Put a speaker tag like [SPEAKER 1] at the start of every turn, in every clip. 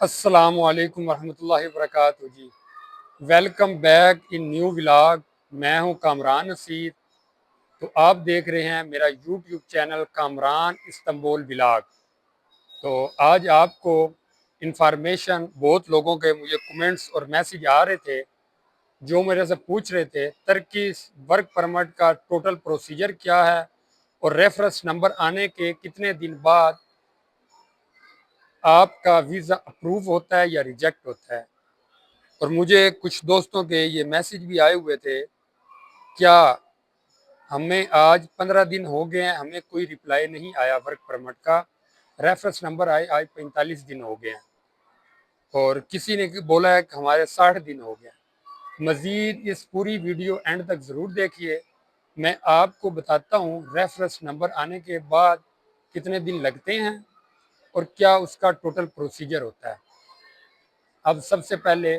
[SPEAKER 1] السلام علیکم ورحمۃ اللہ وبرکاتہ جی۔ Welcome back in new vlog. میں ہوں کامران نصیر، تو آپ دیکھ رہے ہیں میرا YouTube channel Kamran Istanbul vlog. تو آج آپ کو انفارمیشن، بہت لوگوں کے مجھے کمنٹس اور میسیج آ رہے تھے جو میرے سے پوچھ رہے تھے ترکی ورک پرمٹ کا ٹوٹل پروسیجر کیا ہے اور ریفرنس نمبر آنے کے کتنے دن بعد آپ کا ویزا اپروو ہوتا ہے یا ریجیکٹ ہوتا ہے۔ اور مجھے کچھ دوستوں کے یہ میسیج بھی آئے ہوئے تھے، کیا ہمیں آج 15 دن ہو گئے ہیں، ہمیں کوئی رپلائی نہیں آیا ورک پرمٹ کا، ریفرنس نمبر آئے آج 45 دن ہو گئے ہیں، اور کسی نے بولا ہے کہ ہمارے 60 دن ہو گئے ہیں۔ مزید اس پوری ویڈیو اینڈ تک ضرور دیکھیے، میں آپ کو بتاتا ہوں ریفرنس نمبر آنے کے بعد کتنے دن لگتے ہیں اور کیا اس کا ٹوٹل پروسیجر ہوتا ہے۔ اب سب سے پہلے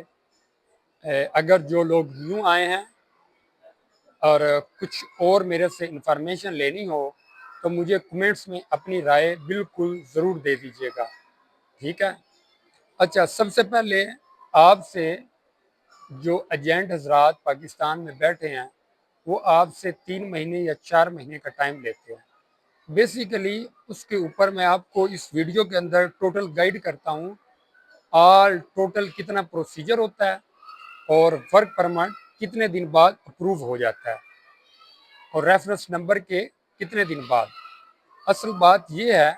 [SPEAKER 1] اگر جو لوگ نیو آئے ہیں اور کچھ اور میرے سے انفارمیشن لینی ہو تو مجھے کمنٹس میں اپنی رائے بالکل ضرور دے دیجیے گا، ٹھیک ہے۔ اچھا، سب سے پہلے آپ سے جو ایجنٹ حضرات پاکستان میں بیٹھے ہیں وہ آپ سے 3 مہینے یا 4 مہینے کا ٹائم لیتے ہیں۔ بیسیکلی اس کے اوپر میں آپ کو اس ویڈیو کے اندر ٹوٹل گائیڈ کرتا ہوں، آل ٹوٹل کتنا پروسیجر ہوتا ہے اور ورک پرمٹ کتنے دن بعد اپروو ہو جاتا ہے اور ریفرنس نمبر کے کتنے دن بعد۔ اصل بات یہ ہے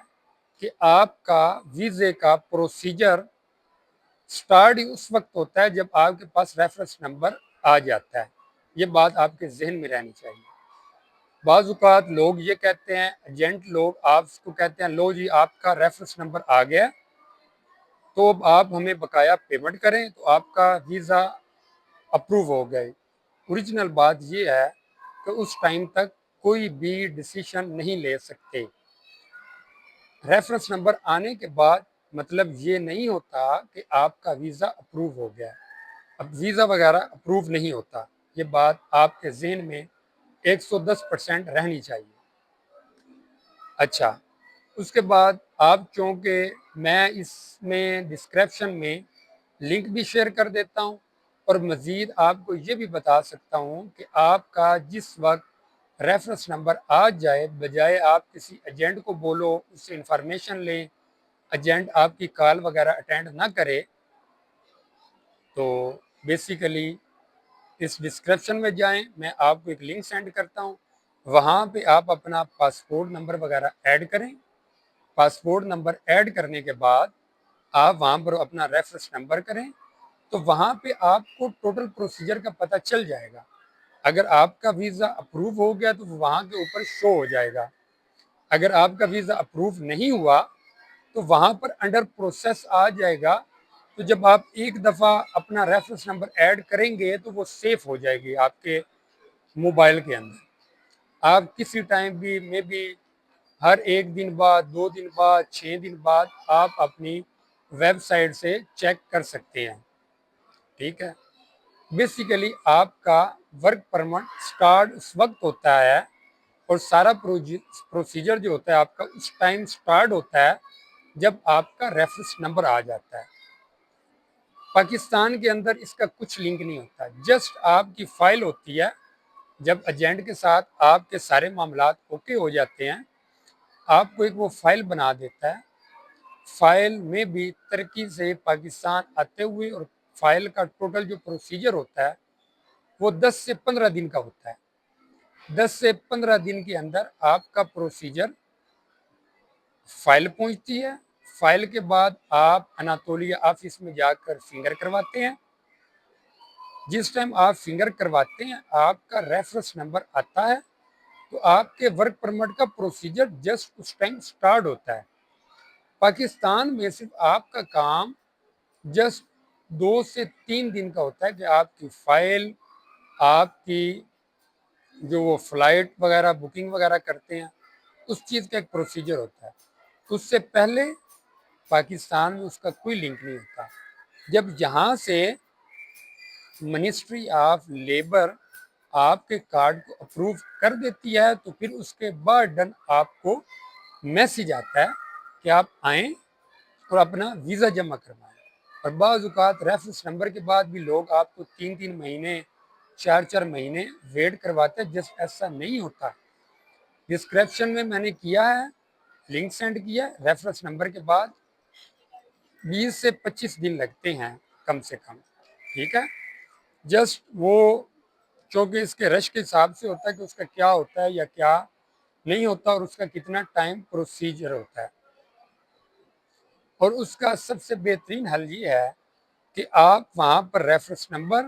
[SPEAKER 1] کہ آپ کا ویزے کا پروسیجر سٹارٹ اس وقت ہوتا ہے جب آپ کے پاس ریفرنس نمبر آ جاتا ہے، یہ بات آپ کے ذہن میں رہنی چاہیے۔ بعض اوقات لوگ یہ کہتے ہیں، ایجنٹ لوگ آپ کو کہتے ہیں لو جی آپ کا ریفرنس نمبر آ گیا تو اب آپ ہمیں بقایا پیمنٹ کریں تو آپ کا ویزا اپروو ہو گئے۔ اوریجنل بات یہ ہے کہ اس ٹائم تک کوئی بھی ڈیسیشن نہیں لے سکتے۔ ریفرنس نمبر آنے کے بعد مطلب یہ نہیں ہوتا کہ آپ کا ویزا اپروو ہو گیا۔ اب ویزا وغیرہ اپروو نہیں ہوتا، یہ بات آپ کے ذہن میں 110% رہنی چاہیے۔ اچھا، اس کے بعد آپ چونکہ میں اس میں ڈسکرپشن میں لنک بھی شیئر کر دیتا ہوں اور مزید آپ کو یہ بھی بتا سکتا ہوں کہ آپ کا جس وقت ریفرنس نمبر آ جائے، بجائے آپ کسی ایجنٹ کو بولو اس سے انفارمیشن لیں، ایجنٹ آپ کی کال وغیرہ اٹینڈ نہ کرے، تو بیسیکلی اس ڈسکرپشن میں جائیں، میں آپ کو ایک لنک سینڈ کرتا ہوں، وہاں پہ آپ اپنا پاسپورٹ نمبر وغیرہ ایڈ کریں۔ پاسپورٹ نمبر ایڈ کرنے کے بعد آپ وہاں پر اپنا ریفرنس نمبر کریں تو وہاں پہ آپ کو ٹوٹل پروسیجر کا پتہ چل جائے گا۔ اگر آپ کا ویزا اپروو ہو گیا تو وہاں کے اوپر شو ہو جائے گا، اگر آپ کا ویزا اپروو نہیں ہوا تو وہاں پر انڈر پروسیس آ جائے گا۔ تو جب آپ ایک دفعہ اپنا ریفرنس نمبر ایڈ کریں گے تو وہ سیف ہو جائے گی آپ کے موبائل کے اندر۔ آپ کسی ٹائم بھی میں بھی ہر 1 دن بعد، 2 دن بعد، 6 دن بعد آپ اپنی ویب سائٹ سے چیک کر سکتے ہیں، ٹھیک ہے۔ بیسیکلی آپ کا ورک پرمٹ سٹارٹ اس وقت ہوتا ہے اور سارا پروسیجر جو ہوتا ہے آپ کا اس ٹائم سٹارٹ ہوتا ہے جب آپ کا ریفرنس نمبر آ جاتا ہے۔ پاکستان کے اندر اس کا کچھ لنک نہیں ہوتا، جسٹ آپ کی فائل ہوتی ہے۔ جب ایجنٹ کے ساتھ آپ کے سارے معاملات اوکے ہو جاتے ہیں، آپ کو ایک وہ فائل بنا دیتا ہے۔ فائل میں بھی ترکی سے پاکستان آتے ہوئے اور فائل کا ٹوٹل جو پروسیجر ہوتا ہے وہ 10 سے 15 دن کا ہوتا ہے۔ 10 سے 15 دن کے اندر آپ کا پروسیجر فائل پہنچتی ہے۔ فائل کے بعد آپ اناطولیہ آفس میں جا کر فنگر کرواتے ہیں۔ جس ٹائم آپ فنگر کرواتے ہیں آپ کا ریفرنس نمبر آتا ہے تو آپ کے ورک پرمٹ کا پروسیجر جسٹ اس ٹائم سٹارٹ ہوتا ہے۔ پاکستان میں صرف آپ کا کام جسٹ 2 سے 3 دن کا ہوتا ہے کہ آپ کی فائل، آپ کی جو وہ فلائٹ وغیرہ بکنگ وغیرہ کرتے ہیں اس چیز کا ایک پروسیجر ہوتا ہے۔ اس سے پہلے پاکستان میں اس کا کوئی لنک نہیں ہوتا۔ جب یہاں سے منسٹری آف لیبر آپ کے کارڈ کو اپروو کر دیتی ہے تو پھر اس کے بعد ڈن آپ کو میسیج آتا ہے کہ آپ آئیں اور اپنا ویزا جمع کروائیں۔ اور بعض اوقات ریفرنس نمبر کے بعد بھی لوگ آپ کو 3 مہینے 4 مہینے ویٹ کرواتے ہیں، جس ایسا نہیں ہوتا۔ ڈسکرپشن میں نے کیا ہے، لنک سینڈ کیا ہے، ریفرنس نمبر کے بعد 20 سے 25 دن لگتے ہیں کم سے کم، ٹھیک ہے۔ جسٹ وہ چونکہ اس کے رش کے حساب سے ہوتا ہے کہ اس کا کیا ہوتا ہے یا کیا نہیں ہوتا، اور اس کا کتنا ٹائم پروسیجر ہوتا ہے۔ اور اس کا سب سے بہترین حل یہ ہے کہ آپ وہاں پر ریفرنس نمبر،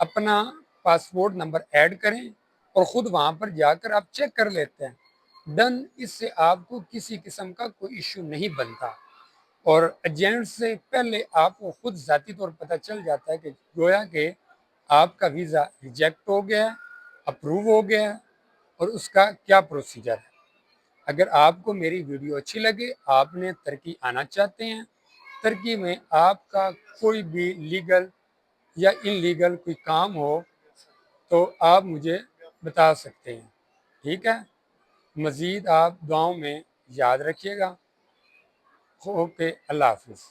[SPEAKER 1] اپنا پاسپورٹ نمبر ایڈ کریں اور خود وہاں پر جا کر آپ چیک کر لیتے ہیں، ڈن۔ اس سے آپ کو کسی قسم کا کوئی ایشو نہیں بنتا، اور ایجنٹ سے پہلے آپ کو خود ذاتی طور پتہ چل جاتا ہے کہ گویا کہ آپ کا ویزا ریجیکٹ ہو گیا ہے، اپروو ہو گیا ہے، اور اس کا کیا پروسیجر ہے۔ اگر آپ کو میری ویڈیو اچھی لگے، آپ نے ترکی آنا چاہتے ہیں، ترکی میں آپ کا کوئی بھی لیگل یا ان لیگل کوئی کام ہو تو آپ مجھے بتا سکتے ہیں، ٹھیک ہے۔ مزید آپ دعاؤں میں یاد رکھیے گا۔ اوکے، اللہ حافظ۔